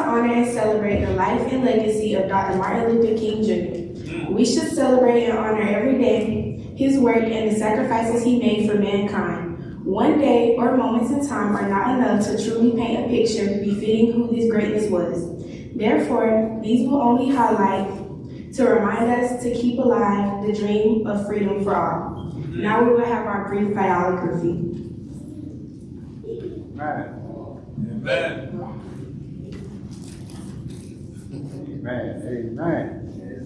honor and celebrate the life and legacy of Dr. Martin Luther King Jr. We should celebrate and honor every day his work and the sacrifices he made for mankind. One day or moments in time are not enough to truly paint a picture befitting who this greatness was. Therefore, these will only highlight to remind us to keep alive the dream of freedom for all. Now we will have our brief biography. Amen. Amen. Amen.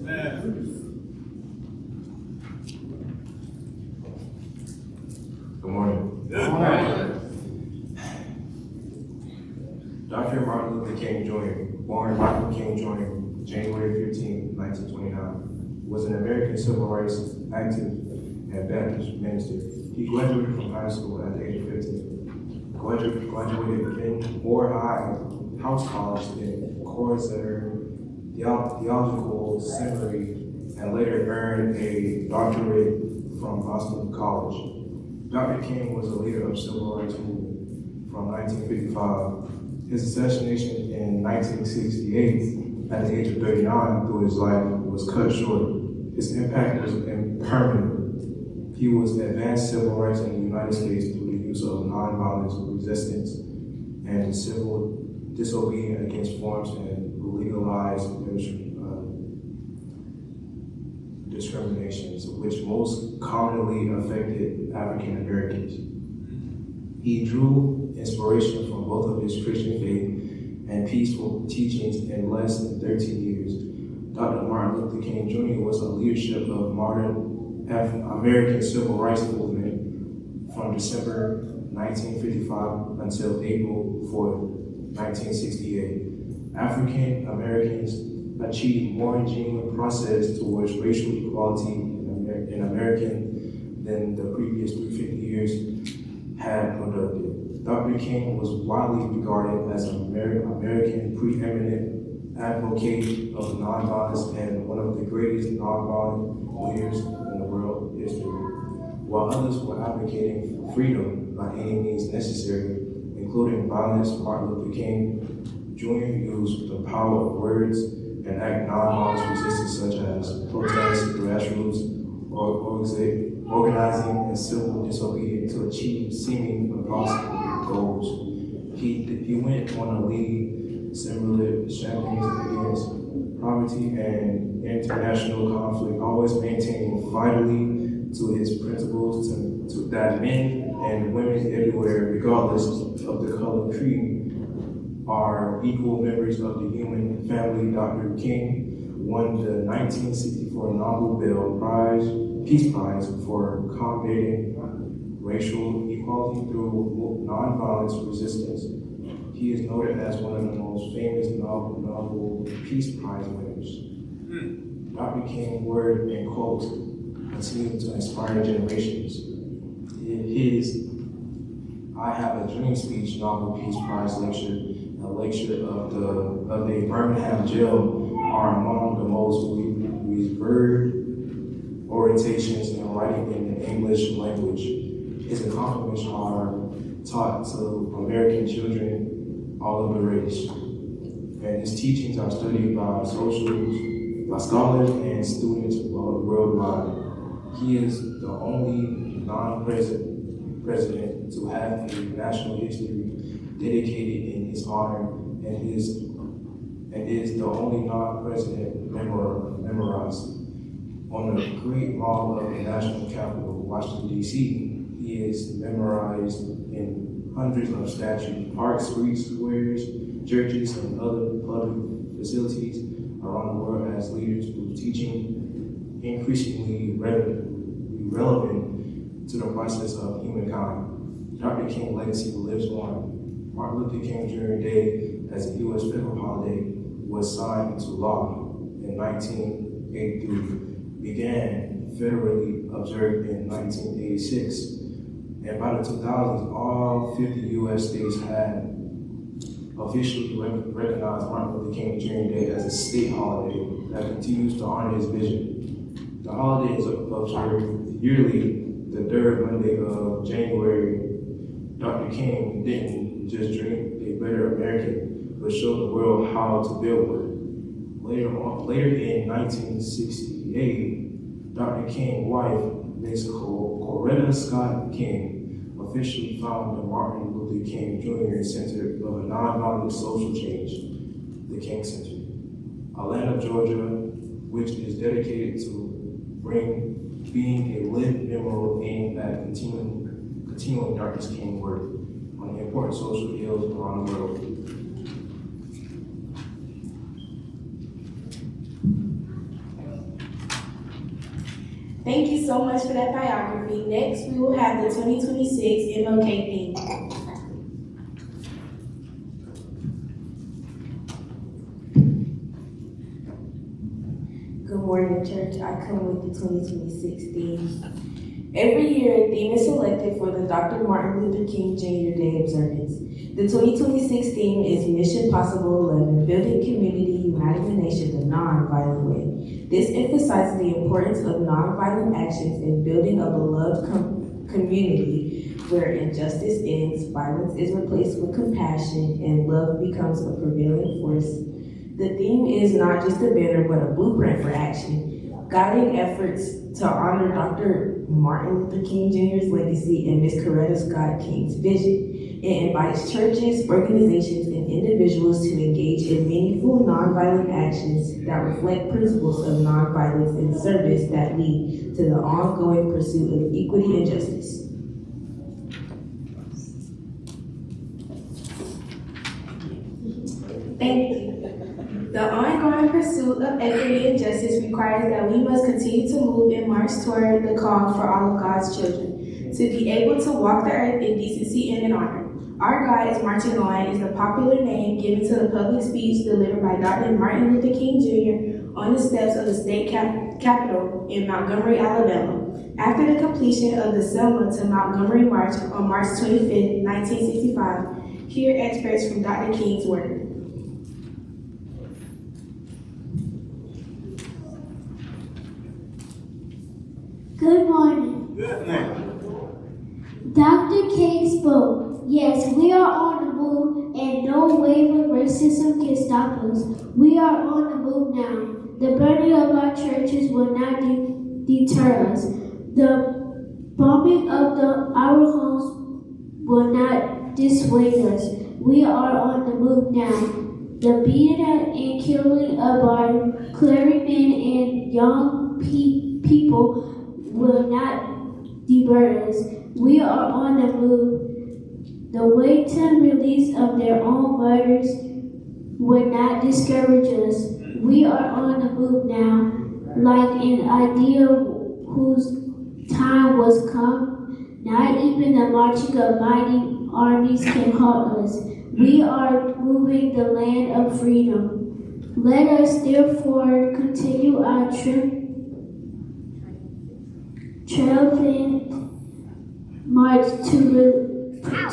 Amen. Good morning. Good morning. Dr. Martin Luther King Jr., born Martin King Jr., January 15, 1929, was an American civil rights activist and Baptist minister. He graduated from high school at the age of 15. Graduated in Moore High House College in Corsair Theological Seminary and later earned a doctorate from Boston College. Dr. King was a leader of civil rights movement from 1955. His assassination in 1968 at the age of 39 through his life was cut short. His impact was permanent. He was advanced civil rights in the United States through the use of nonviolent resistance and civil disobedience against forms and legalized discriminations, which most commonly affected African Americans. He drew inspiration from both of his Christian faith and peaceful teachings in less than 13 years. Dr. Martin Luther King Jr. was a leadership of modern American civil rights movement from December 1955 until April 4, 1968. African Americans achieved more genuine process towards racial equality in American than the previous 350 years had conducted. Dr. King was widely regarded as an American preeminent advocate of nonviolence and one of the greatest nonviolent leaders in the world history. While others were advocating for freedom by any means necessary, including violence, Martin Luther King Jr. used the power of words and act nonviolent resistance such as protests, grassroots, organizing, and civil disobedience to achieve seeming impossible goals. He went on to lead similar campaigns against poverty and international conflict, always maintaining vitally to his principles to that men and women everywhere, regardless of the color, creed, are equal members of the human family. Dr. King won the 1964 Nobel Peace Prize for combating racial equality through nonviolence resistance. He is noted as one of the most famous Nobel Peace Prize winners. Dr. King's word and quotes continue to inspire generations. His I Have a Dream speech, Nobel Peace Prize lecture, a lecture of the Birmingham jail, are among the most revered orientations in writing in the English language. His accomplishments are taught to American children all over the race, and his teachings are studied by scholars and students worldwide. He is the only non-president to have a national history dedicated in his honor, and is the only non-president memorized on the Great Mall of the National Capital, Washington, D.C. He is memorized in hundreds of statues, parks, streets, squares, churches, and other public facilities around the world as leaders whose teaching increasingly relevant to the process of humankind. Dr. King's legacy lives on. Martin Luther King Jr. Day as a U.S. federal holiday was signed into law in 1983, began federally observed in 1986, and by the 2000s, all 50 U.S. states had officially recognized Martin Luther King Jr. Day as a state holiday that continues to honor his vision. The holiday is observed yearly the third Monday of January. Dr. King didn't just dream a better American, but show the world how to build one. Later in 1968, Dr. King's wife, Miss Coretta Scott King, officially founded the Martin Luther King Jr. Center of Nonviolent Social Change, the King Center, Atlanta, Georgia, which is dedicated to being a lived memorial aimed at continuing Dr. King's work on the important social ills around the world. Thank you so much for that biography. Next, we will have the 2026 MLK theme. Good morning, church. I come with the 2026 theme. Every year, a theme is selected for the Dr. Martin Luther King Jr. Day Observance. The 2026 theme is Mission Possible 11, Building Community, Uniting the Nation the Non-Violent Way. This emphasizes the importance of nonviolent actions in building a beloved community where injustice ends, violence is replaced with compassion, and love becomes a prevailing force. The theme is not just a banner, but a blueprint for action, guiding efforts to honor Dr. Martin Luther King Jr.'s legacy and Ms. Coretta Scott King's vision. It invites churches, organizations, and individuals to engage in meaningful nonviolent actions that reflect principles of nonviolence and service that lead to the ongoing pursuit of equity and justice. Thank you. The ongoing pursuit of equity and justice requires that we must continue to move and march toward the call for all of God's children to be able to walk the earth in decency and in honor. Our God is Marching On is the popular name given to the public speech delivered by Dr. Martin Luther King Jr. on the steps of the state capitol in Montgomery, Alabama, after the completion of the Selma to Montgomery March on March 25, 1965. Hear excerpts from Dr. King's word. Good morning. Good morning. Dr. King spoke. Yes, we are on the move, and no wave of racism can stop us. We are on the move now. The burning of our churches will not deter us. The bombing of our homes will not dissuade us. We are on the move now. The beating and killing of our clergymen and young people will not divert us. We are on the move. The waiting release of their own murders would not discourage us. We are on the move now, like an idea whose time was come. Not even the marching of mighty armies can halt us. We are moving the land of freedom. Let us therefore continue our triumphant march to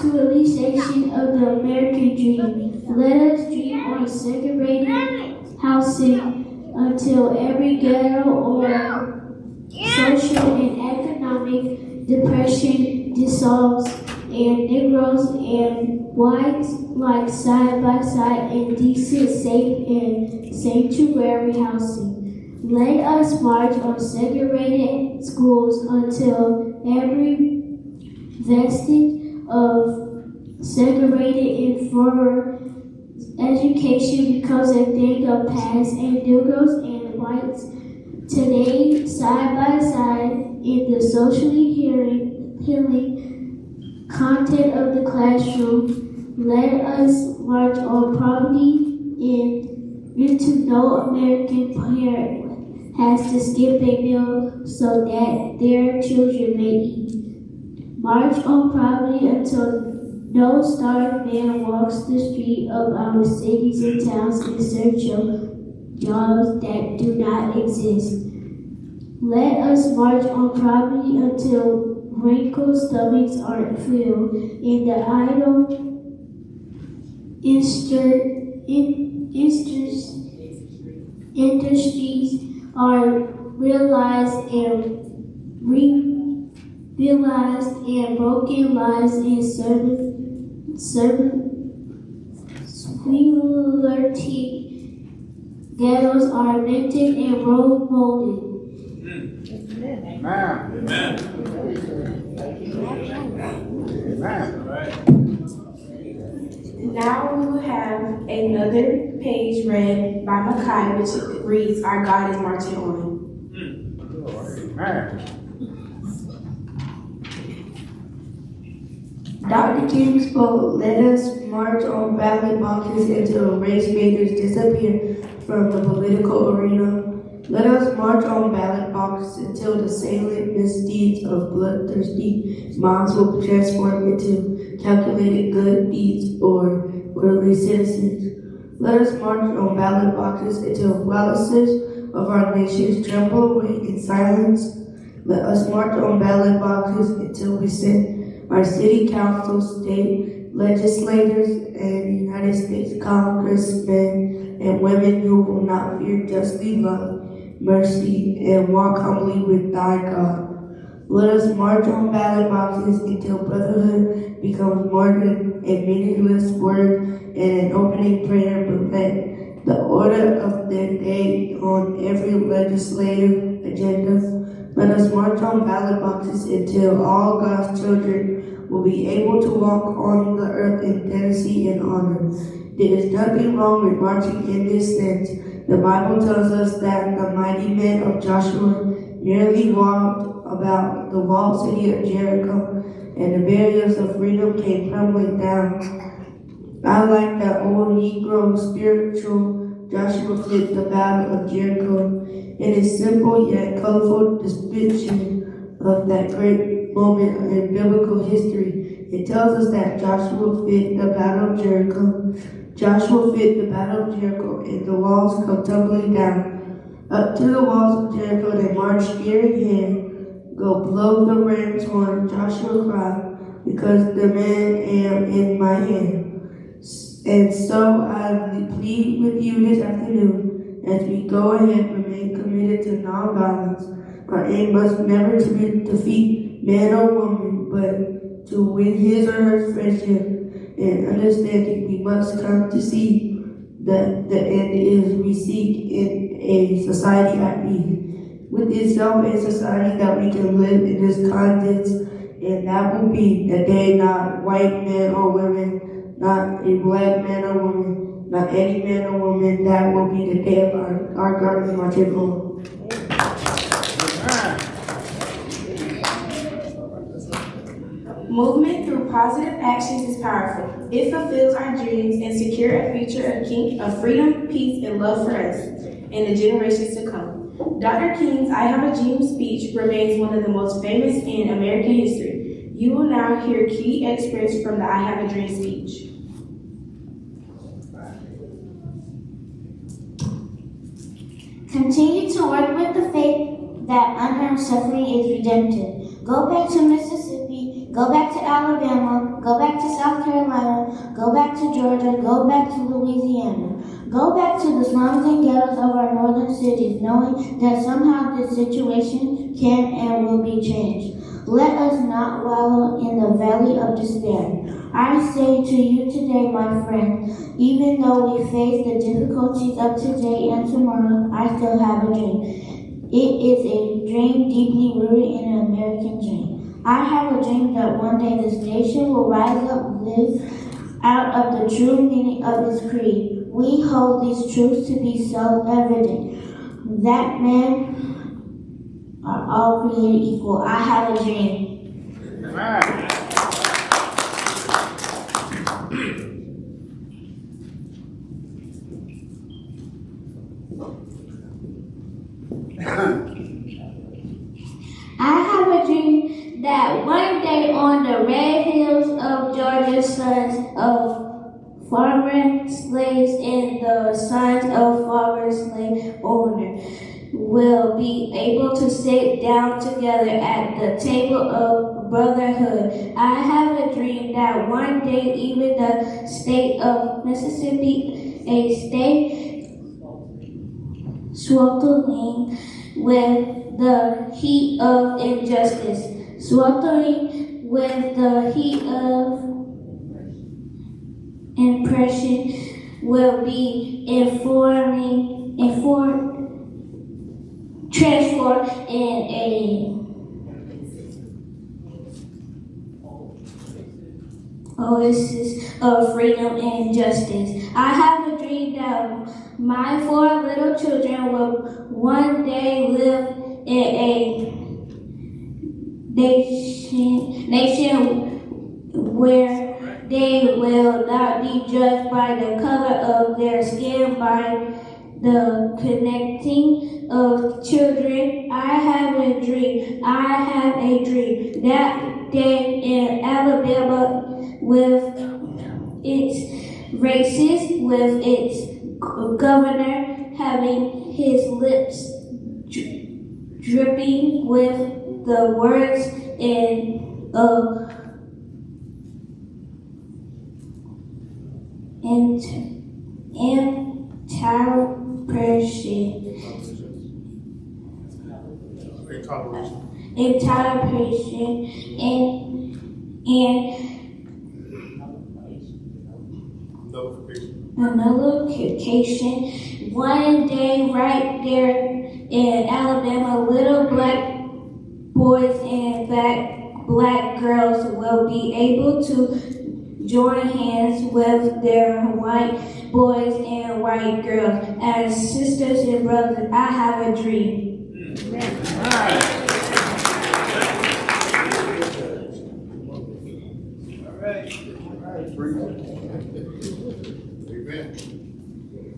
realization of the American dream. Let us dream on segregated housing until every ghetto or social and economic depression dissolves, and Negroes and whites like side by side in decent, safe, and sanctuary housing. Let us march on segregated schools until every vestige of segregated and former education becomes a thing of past, and Negroes and whites today side by side in the socially healing content of the classroom. Let us march on poverty into no American parent has to skip a meal so that their children may eat. March on poverty until no starved man walks the street of our cities and towns in search of jobs that do not exist. Let us march on poverty until wrinkled stomachs are filled and the idle industries are realized and broken lives and Squirty ghettos are lifted and role molded. Amen. All right. Now we will have another page read by Makai, which reads, Our God is marching on. Dr. King spoke, let us march on ballot boxes until race baiters disappear from the political arena. Let us march on ballot boxes until the salient misdeeds of bloodthirsty mobs will be transformed into calculated good deeds or orderly citizens. Let us march on ballot boxes until palaces of our nations tremble away in silence. Let us march on ballot boxes until we send our city council, state legislators, and United States congressmen and women who will not fear justly love, mercy, and walk humbly with thy God. Let us march on ballot boxes until brotherhood becomes more than a meaningless word and an opening prayer, but let the order of the day on every legislative agenda. Let us march on ballot boxes until all God's children will be able to walk on the earth in decency and honor. There is nothing wrong with marching in this sense. The Bible tells us that the mighty men of Joshua merely walked about the walled city of Jericho, and the barriers of freedom came crumbling down. I like that old Negro spiritual Joshua fit the battle of Jericho. It is simple yet colorful description of that great moment in biblical history. It tells us that Joshua fit the battle of Jericho. Joshua fit the battle of Jericho, and the walls come tumbling down. Up to the walls of Jericho they marched spear in hand. Go blow the ram's horn, Joshua cried, because the man am in my hand. And so I plead with you this afternoon, as we go ahead, remain committed to nonviolence. Our aim must never to defeat man or woman, but to win his or her friendship and understanding. We must come to see that the end is we seek in a society at peace. With itself a society that we can live in this context, and that will be the day not white men or women, not a black man or woman, not any man or woman, that will be the day of our God is marching on. Movement through positive actions is powerful. It fulfills our dreams and secures a future of freedom, peace, and love for us and the generations to come. Dr. King's I Have a Dream speech remains one of the most famous in American history. You will now hear key excerpts from the I Have a Dream speech. Continue to work with the faith that unearned suffering is redemptive. Go back to Mississippi, go back to Alabama, go back to South Carolina, go back to Georgia, go back to Louisiana. Go back to the slums and ghettos of our northern cities, knowing that somehow this situation can and will be changed. Let us not wallow in the valley of despair. I say to you today, my friend, even though we face the difficulties of today and tomorrow, I still have a dream. It is a dream deeply rooted in an American dream. I have a dream that one day this nation will rise up, live out of the true meaning of its creed. We hold these truths to be self-evident, that men are all created equal. I have a dream. I have a dream that one day on the red hills of Georgia, sons of farmer slaves and the sons of farmer slave owner will be able to sit down together at the table of brotherhood. I have a dream that one day even the state of Mississippi, a state sweltering with the heat of injustice, sweltering with the heat of oppression, will be transformed in a oasis of freedom and justice. I have a dream that my 4 little children will one day live in a nation where they will not be judged by the color of their skin, by the connecting of children. I have a dream that day in Alabama, with its races, with its governor having his lips dripping with the words interpretation and nullification. One day, right there in Alabama, little black boys and black girls will be able to join hands with their white boys and white girls as sisters and brothers. I have a dream.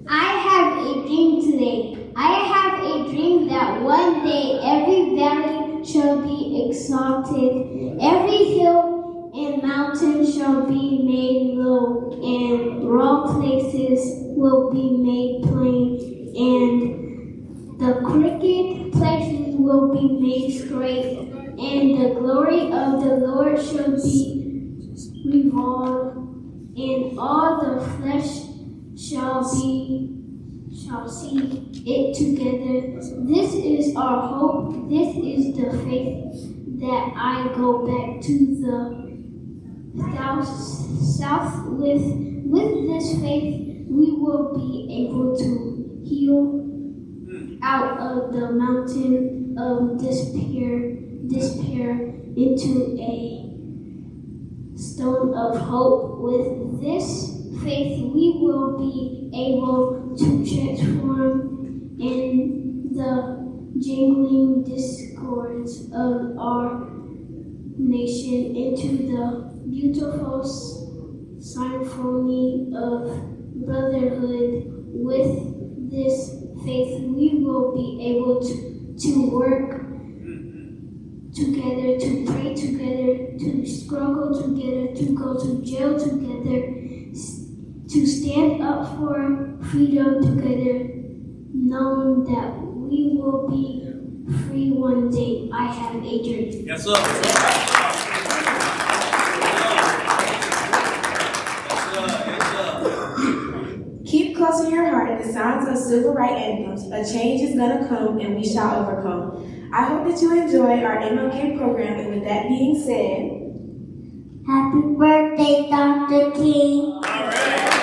I have a dream today. I have a dream that one day every valley shall be exalted, every hill and mountain shall be made low, and rough places will be made plain, and the crooked places will be made straight, and the glory of the Lord shall be revealed, and all the flesh shall see it together. This is our hope. This is the faith that I go back to the south with. With this faith, we will be able to heal out of the mountain of despair into a stone of hope. With this faith, we will be able to transform in the jangling discords of our nation into the beautiful symphony of brotherhood. With this faith, we will be able to work together, to pray together, to struggle together, to go to jail together, to stand up for freedom together, knowing that we will be free one day. I have a dream. Yes, sir. Keep close in your heart the sounds of civil rights anthems. A change is gonna come and we shall overcome. I hope that you enjoy our MLK program, and with that being said, Happy birthday, Dr. King. All right.